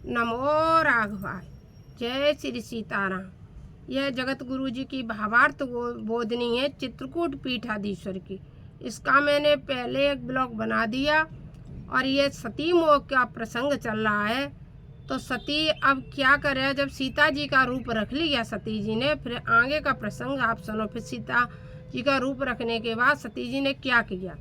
नमो राघवाय। जय श्री सीताराम। यह जगत गुरु जी की भावार्थ बोधनी है चित्रकूट पीठाधीश्वर की। इसका मैंने पहले एक ब्लॉग बना दिया और ये सती मोह का प्रसंग चल रहा है। तो सती अब क्या करे, जब सीता जी का रूप रख लिया सती जी ने, फिर आगे का प्रसंग आप सुनो। फिर सीता जी का रूप रखने के बाद सती जी ने क्या किया।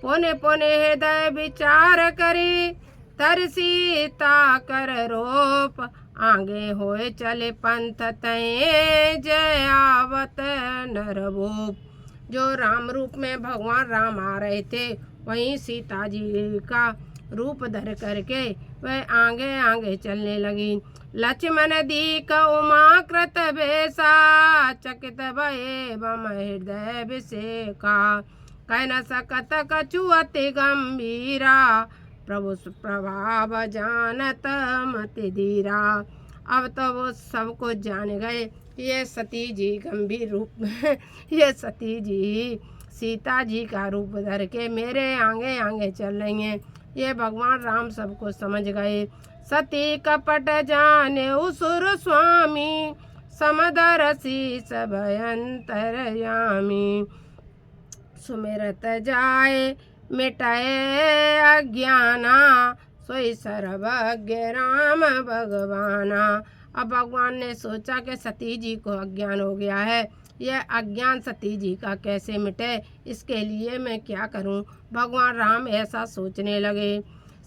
पोने पोने हृदय विचार करी, तर सीता कर रोप, आगे होए चले पंथ तय, जय आवत नरभूप। जो राम रूप में भगवान राम आ रहे थे, वहीं सीता जी का रूप धर करके वह आगे आगे चलने लगी। लक्ष्मण दीक उमा कृत बेसा, चकित भये बम हृदय विषेका, कह न सकत कछु अति गंभीरा, प्रभु प्रभाव जानत मति धीरा। अब तो वो सबको जान गए, ये सती जी गंभीर रूप में ये सती जी सीता जी का रूप धर के मेरे आगे आगे चल रही हैं। ये भगवान राम सबको समझ गए। सती कपट जाने उसुर स्वामी, समदर शीस भयंतरयामी, सुमिरत जाए मिटाए अज्ञाना, सोई सर्वज्ञ राम भगवाना। अब भगवान ने सोचा कि सती जी को अज्ञान हो गया है, यह अज्ञान सती जी का कैसे मिटे, इसके लिए मैं क्या करूं। भगवान राम ऐसा सोचने लगे।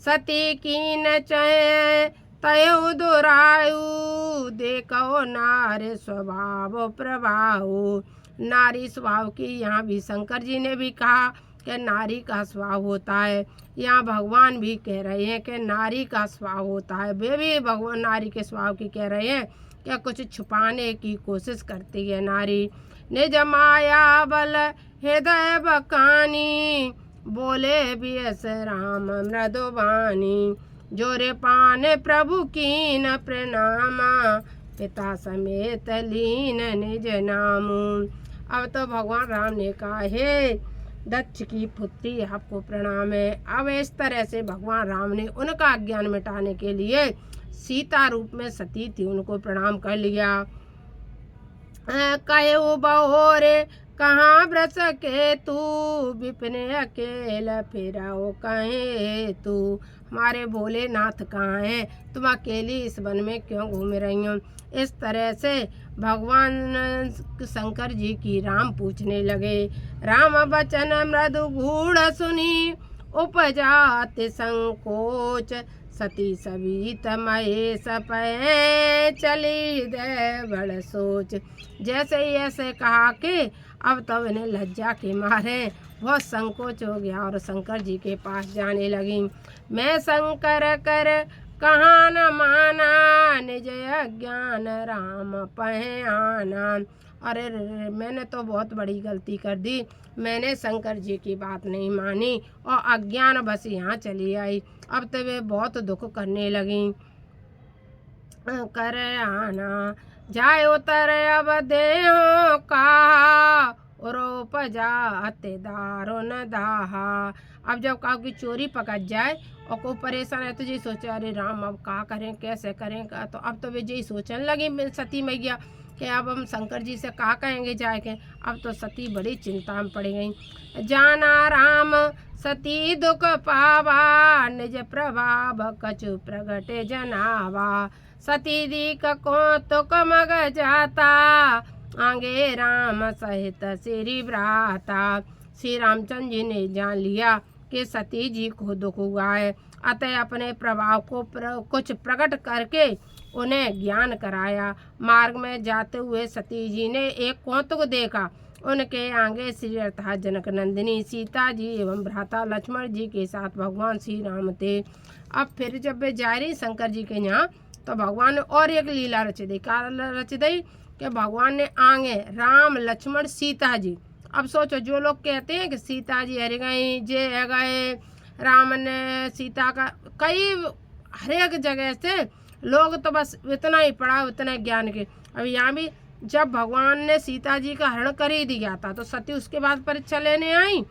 सती की न चाहे तयु दुरायु, देखो नारी स्वभाव प्रभाव। नारी स्वभाव की यहाँ भी शंकर जी ने भी कहा कि नारी का स्वभाव होता है। यहाँ भगवान भी कह रहे हैं कि नारी का स्वभाव होता है। वे भी भगवान नारी के स्वभाव की कह रहे हैं कि कुछ छुपाने की कोशिश करती है नारी। निज माया बल हृदय बकानी, बोले बियस राम मृदुबानी, जोरे पाने प्रभु कीन प्रणामा, पिता समेत लीन निज नामू। अब तो भगवान राम ने कहा, हे दक्ष की पुत्री आपको प्रणाम है। अब इस तरह से भगवान राम ने उनका अज्ञान मिटाने के लिए सीता रूप में सती थी उनको प्रणाम कर लिया। कहो बहोरे कहाँ ब्रस के तू, विपिन अकेला फिराओ कहे तू। हमारे भोलेनाथ कहाँ हैं, तुम अकेली इस वन में क्यों घूम रही हो। इस तरह से भगवान शंकर जी की राम पूछने लगे। राम बचन मृदु गूढ़ सुनी, उपजात संकोच, सती सभी महेश पै, चली दे बड़ सोच। जैसे ही ऐसे कहा कि अब तो इन्हें लज्जा के मारे बहुत संकोच हो गया और शंकर जी के पास जाने लगी। मैं शंकर कर कहाँ न माना, निज अज्ञान राम पहे आना। अरे मैंने तो बहुत बड़ी गलती कर दी, मैंने शंकर जी की बात नहीं मानी और अज्ञान बस यहाँ चली आई। अब तो वे बहुत दुख करने लगी। कर आना जाए उतर अब देहो कहा, रोप जाते दारुन दाहा। अब जब कहा कि चोरी पकड़ जाए और कोई परेशान है तो जी सोचा, अरे राम अब क्या करें कैसे करें का। तो अब तो वे यही सोचने लगी सती मैया कि अब हम शंकर जी से कहा कहेंगे जाके। अब तो सती बड़ी चिंता में पड़ गई। जाना राम सती दुख पावा, निज प्रभाव कछु प्रगटे जनावा, सती दी को तुक मग जाता, आगे राम सहित श्री भ्राता। श्री रामचंद्र जी ने जान लिया कि सती जी को दुख हुआ है, अतः अपने प्रभाव को कुछ प्रकट करके उन्हें ज्ञान कराया। मार्ग में जाते हुए सती जी ने एक कौतुक देखा। उनके आगे श्री अर्थात जनक नंदिनी सीता जी एवं भ्राता लक्ष्मण जी के साथ भगवान श्री राम थे। अब फिर जब वे जा रही शंकर जी के यहाँ, तो भगवान ने और एक लीला रच दी। क्या रच दी कि भगवान ने आगे राम लक्ष्मण सीता जी। अब सोचो, जो लोग कहते हैं कि सीता जी हर गई जे है गए, राम ने सीता का कई हर एक जगह से लोग तो बस इतना ही पढ़ा उतना ज्ञान के। अब यहाँ भी जब भगवान ने सीता जी का हरण कर ही दिया था तो सती उसके बाद परीक्षा लेने आई।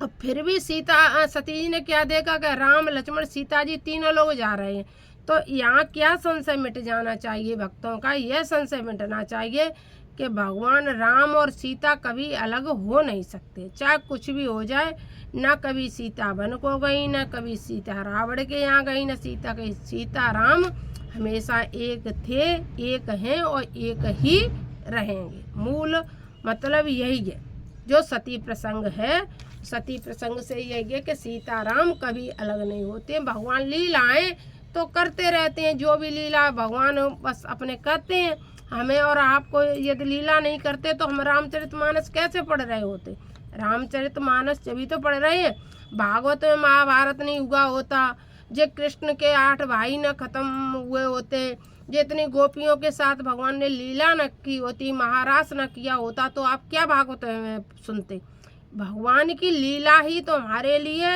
और फिर भी सती जी ने क्या देखा कि राम लक्ष्मण सीता जी तीनों लोग जा रहे हैं। तो यहाँ क्या संशय मिट जाना चाहिए भक्तों का, यह संशय मिटना चाहिए कि भगवान राम और सीता कभी अलग हो नहीं सकते, चाहे कुछ भी हो जाए। न कभी सीता वन को गई, न कभी सीता रावण के यहाँ गई, न सीता गई। सीता राम हमेशा एक थे, एक हैं और एक ही रहेंगे। मूल मतलब यही है जो सती प्रसंग है। सती प्रसंग से यही है कि सीताराम कभी अलग नहीं होते। भगवान लीलाएं तो करते रहते हैं, जो भी लीला भगवान बस अपने करते हैं। हमें और आपको यदि लीला नहीं करते तो हम रामचरितमानस कैसे पढ़ रहे होते? रामचरितमानस जब भी तो पढ़ रहे हैं। भागवत में महाभारत नहीं हुआ होता, जे कृष्ण के 8 भाई न खत्म हुए होते, जितनी गोपियों के साथ भगवान ने लीला न की होती, महारास न किया होता, तो आप क्या भागवत में सुनते? भगवान की लीला ही तो हमारे लिए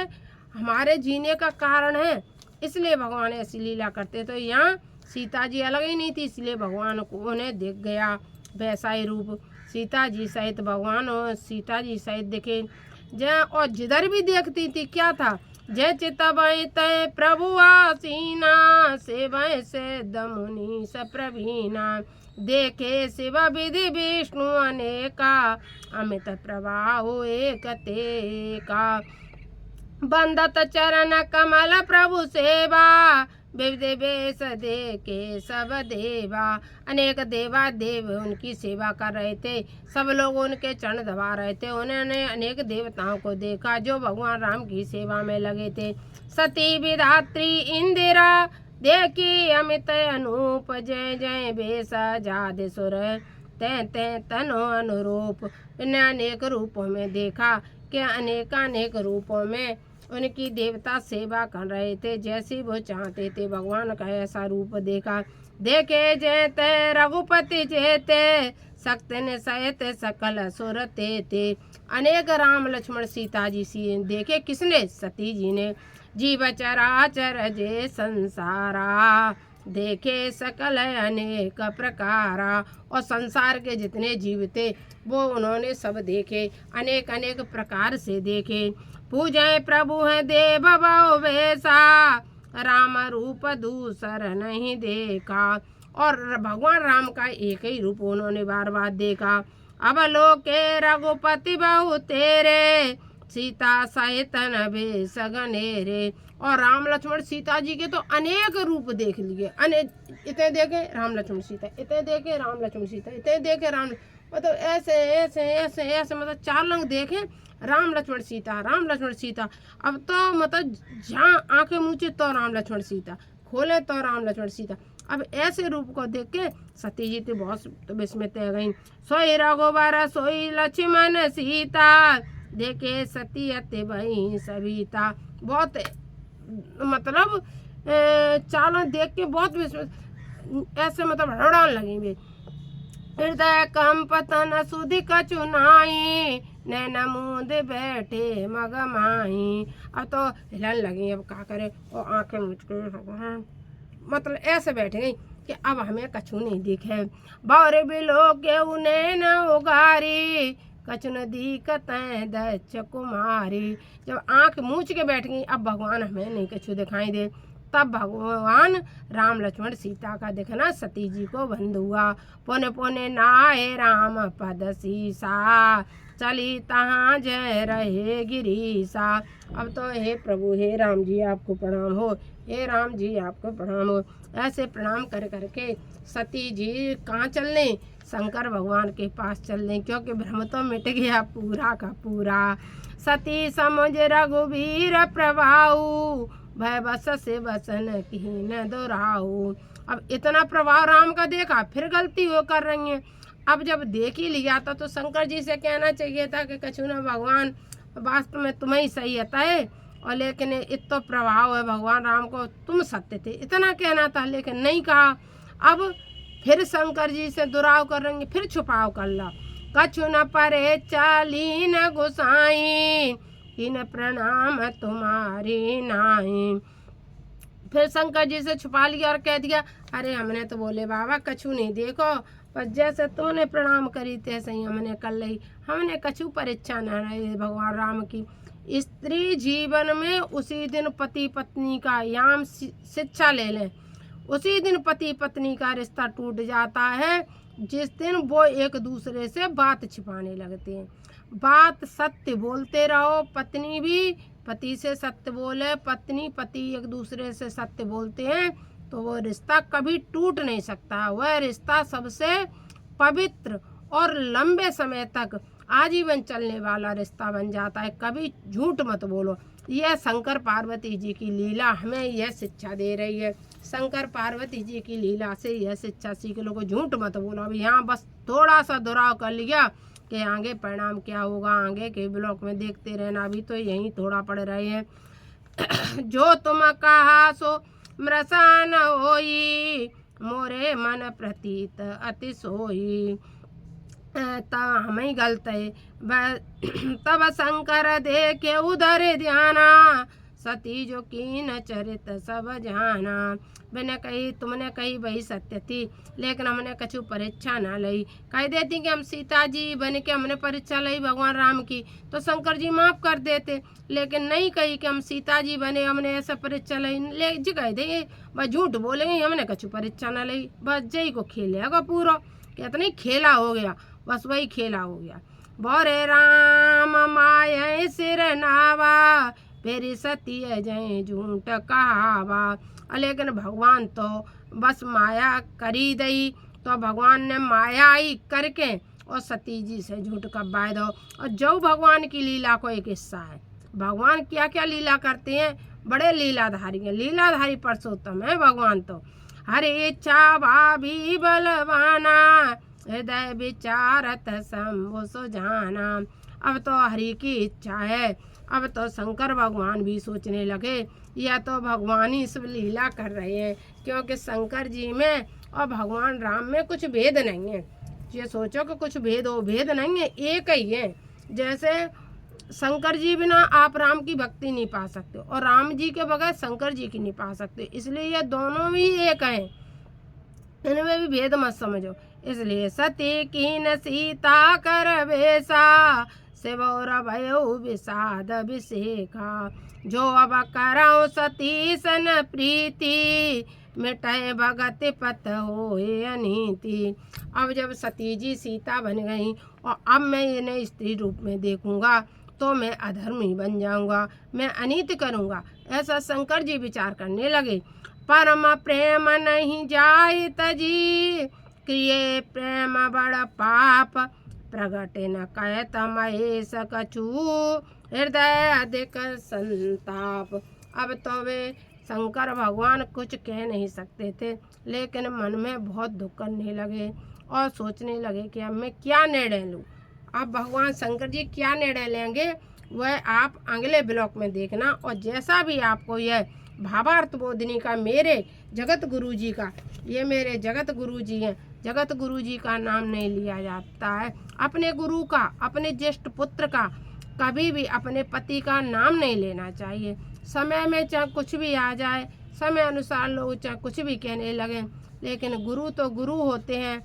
हमारे जीने का कारण है, इसलिए भगवान ऐसी लीला करते। तो यहाँ सीता जी अलग ही नहीं थी, इसलिए भगवान को उन्हें दिख गया वैसा ही रूप। सीता जी सहित भगवान और सीता जी सहित देखे जय, और जिधर भी देखती थी क्या था, जय चितवै तय प्रभु आसीना, सेवै से दमुनि सप्रवीना, देखे शिव विधि विष्णु अनेका, अमित प्रभाव एक तेका, बंदत चरण कमल प्रभु सेवा, विविध वेश देखे सब देवा। अनेक देवा देव उनकी सेवा कर रहे थे, सब लोग उनके चरण दबा रहे थे। उन्होंने अनेक देवताओं को देखा जो भगवान राम की सेवा में लगे थे। सती विधात्री इंदिरा, देखी अमित अनूप, जय जय वेश जाद सुर, तै तै तनो अनुरूप। इन्हें अनेक रूपों में देखा कि अनेकानेक रूपों में उनकी देवता सेवा कर रहे थे, जैसे वो चाहते थे। भगवान का ऐसा रूप देखा, देखे जेते रघुपति जेते, शक्ति ने सहित सकल सुरते थे। अनेक राम लक्ष्मण सीता जी सी देखे, किसने? सती जी ने। जीव चराचर जे संसारा, देखे सकल अनेक प्रकारा। और संसार के जितने जीव थे वो उन्होंने सब देखे, अनेक अनेक प्रकार से देखे। पूजय प्रभु है देव भाव वैसा, राम रूप दूसर नहीं देखा। और भगवान राम का एक ही रूप उन्होंने बार बार देखा। अब लोके रघुपति बहु तेरे, सीता सहित नभे सगनेरे। और राम लक्ष्मण सीता जी के तो अनेक रूप देख लिए, इतने देखे राम लक्ष्मण सीता, इतने देखे राम लक्ष्मण सीता, इतने देखे राम, मतलब ऐसे ऐसे ऐसे ऐसे, मतलब 4 रंग देखे राम लक्ष्मण सीता, राम लक्ष्मण सीता। अब तो मतलब जहाँ आंखें मूचे तो राम लक्ष्मण सीता, खोले तो राम लक्ष्मण सीता। अब ऐसे रूप को देख के सती जी तो बहुत विस्मित रह गई। सोई रघुबर सोई लक्ष्मण सीता, देखे सती अति भई सविता। बहुत मतलब चालों देख के बहुत विस्मित, ऐसे मतलब हड़बड़ाने लगी वे। हृदय कंपतन सुधि कचुनाई, नैन मूंद बैठे मगमाई। अब तो हिलन लगी, अब क्या करे, और आंखें मूंद के भगवान मतलब ऐसे बैठ गई कि अब हमें कछु नहीं दिखे। बौर बिलो के उन्हें न उगारी, कचुन दिखत दक्ष कुमारी। जब आंख मूंछ के बैठ गई, अब भगवान हमें नहीं कछु दिखाई दे। तब भगवान राम लक्ष्मण सीता का देखना सती जी को बंद हुआ। पुन पुन नाय राम पद सीसा, चली तहाँ जय रहे गिरीसा। अब तो हे प्रभु, हे राम जी आपको प्रणाम हो, हे राम जी आपको प्रणाम हो। ऐसे प्रणाम कर करके सती जी कहाँ चलने? शंकर भगवान के पास चलने, क्योंकि भ्रम तो मिट गया पूरा का पूरा। सती समुझ रघुवीर प्रभाऊ, भय बस से बसन की न दोहराऊ। अब इतना प्रभाव राम का देखा, फिर गलती वो कर रही है। अब जब देख ही लिया था तो शंकर जी से कहना चाहिए था कि कछु न भगवान, वास्तव में तुम्हें ही सही आता है, और लेकिन इतना प्रभाव है भगवान राम को, तुम सत्य थे, इतना कहना था, लेकिन नहीं कहा। अब फिर शंकर जी से दुराव कर रही, फिर छुपाव कर ला। कछु न परे चाली न गुसाई, इन प्रणाम तुम्हारी नाई। फिर शंकर जी से छुपा लिया और कह दिया, अरे हमने तो बोले बाबा कछु नहीं देखो, पर जैसे तूने प्रणाम करी तैसे ही हमने कर ली, हमने कछु पर इच्छा न रही भगवान राम की। स्त्री जीवन में उसी दिन पति पत्नी का याम शिक्षा ले लें, उसी दिन पति पत्नी का रिश्ता टूट जाता है जिस दिन वो एक दूसरे से बात छिपाने लगते हैं। बात सत्य बोलते रहो, पत्नी भी पति से सत्य बोले, पत्नी पति एक दूसरे से सत्य बोलते हैं तो वो रिश्ता कभी टूट नहीं सकता। वह रिश्ता सबसे पवित्र और लंबे समय तक आजीवन चलने वाला रिश्ता बन जाता है। कभी झूठ मत बोलो। यह शंकर पार्वती जी की लीला हमें यह शिक्षा दे रही है। शंकर पार्वती जी की लीला से यह शिक्षा सीख लो कि झूठ मत बोलो। अभी यहाँ बस थोड़ा सा दुराव कर लिया कि आगे परिणाम क्या होगा, आगे के ब्लॉक में देखते रहना। अभी तो यहीं थोड़ा पड़ रहे हैं। जो तुम कहा सो मृषान होई, मोरे मन प्रतीत अति सोई। हमें गलत है। तब शंकर देखे उधर ध्याना, सती जो कीन चरित सब जाना। मैंने कही तुमने कही वही सत्य थी, लेकिन हमने कछु परीक्षा ना लई। कह देती कि हम सीता जी बन के हमने परीक्षा लई भगवान राम की तो शंकर जी माफ कर देते, लेकिन नहीं कही कि हम सीता जी बने हमने ऐसा परीक्षा लई। ले जी कह दे बस झूठ बोलेंगे हमने कछु परीक्षा ना लई। बस जय को खेलेगा पूरा, कहते नहीं खेला हो गया, बस वही खेला हो गया। बोरे राम माया सिर नावा, फेरी सती जय झूठ कहावा। लेकिन भगवान तो बस माया करी दई, तो भगवान ने माया ही करके और सती जी से झूठ कब्बाए दो। और जो भगवान की लीला को एक हिस्सा है। भगवान क्या क्या लीला करते हैं, बड़े लीलाधारी हैं, लीलाधारी पुरुषोत्तम है भगवान तो। हरे इच्छा भाभी बलवाना, हृदय विचारत शंभु सुजाना। अब तो हरि की इच्छा है। अब तो शंकर भगवान भी सोचने लगे या तो भगवान ही सब लीला कर रहे हैं, क्योंकि शंकर जी में और भगवान राम में कुछ भेद नहीं है। ये सोचो कि कुछ भेद हो, भेद नहीं है, एक ही है। जैसे शंकर जी बिना आप राम की भक्ति नहीं पा सकते और राम जी के बगैर शंकर जी की नहीं पा सकते, इसलिए ये दोनों भी एक हैं, इनमें भी भेद मत समझो। इसलिए सती कीन सीता कर बेसा, शिवौर भयो विषाद विषेखा। जो अब करौ सती सन प्रीति, मिटाए भगत पथ होए अनीति। अब जब सती जी सीता बन गई और अब मैं इन्हें स्त्री रूप में देखूंगा तो मैं अधर्मी बन जाऊंगा, मैं अनीति करूंगा, ऐसा शंकर जी विचार करने लगे। परम प्रेम नहीं जाय तजी, किए प्रेम बड़ पाप, प्रगट न कहत महेश कछु, हृदय अधिक संताप। अब तो वे शंकर भगवान कुछ कह नहीं सकते थे, लेकिन मन में बहुत दुख करने लगे और सोचने लगे कि अब मैं क्या निर्णय लूँ। अब भगवान शंकर जी क्या निर्णय लेंगे वह आप अगले ब्लॉक में देखना। और जैसा भी आपको यह भावार्थ बोधनी का मेरे जगत गुरु जी का, ये मेरे जगत गुरु जी हैं, जगत गुरु जी का नाम नहीं लिया जाता है, अपने गुरु का, अपने ज्येष्ठ पुत्र का, कभी भी अपने पति का नाम नहीं लेना चाहिए। समय में चाहे कुछ भी आ जाए, समय अनुसार लोग चाहे कुछ भी कहने लगें, लेकिन गुरु तो गुरु होते हैं।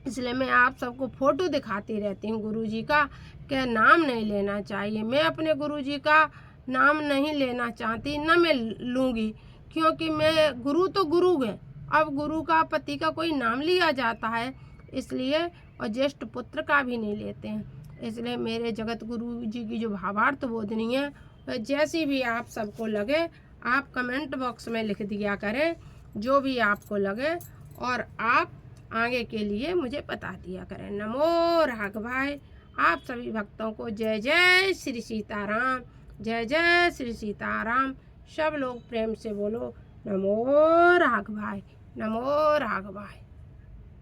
इसलिए मैं आप सबको फोटो दिखाती रहती हूँ गुरु जी का, कि नाम नहीं लेना चाहिए। मैं अपने गुरु जी का नाम नहीं लेना चाहती, न मैं लूँगी, क्योंकि मैं गुरु तो गुरु है। अब गुरु का पति का कोई नाम लिया जाता है इसलिए, और ज्येष्ठ पुत्र का भी नहीं लेते हैं। इसलिए मेरे जगत गुरु जी की जो भावार्थ बोधनी है वह जैसी भी आप सबको लगे आप कमेंट बॉक्स में लिख दिया करें, जो भी आपको लगे, और आप आगे के लिए मुझे बता दिया करें। नमो राघवाय। आप सभी भक्तों को जय जय श्री सीताराम, जय जय श्री सीताराम। सब लोग प्रेम से बोलो नमो राघवाय, नमो राघवाय।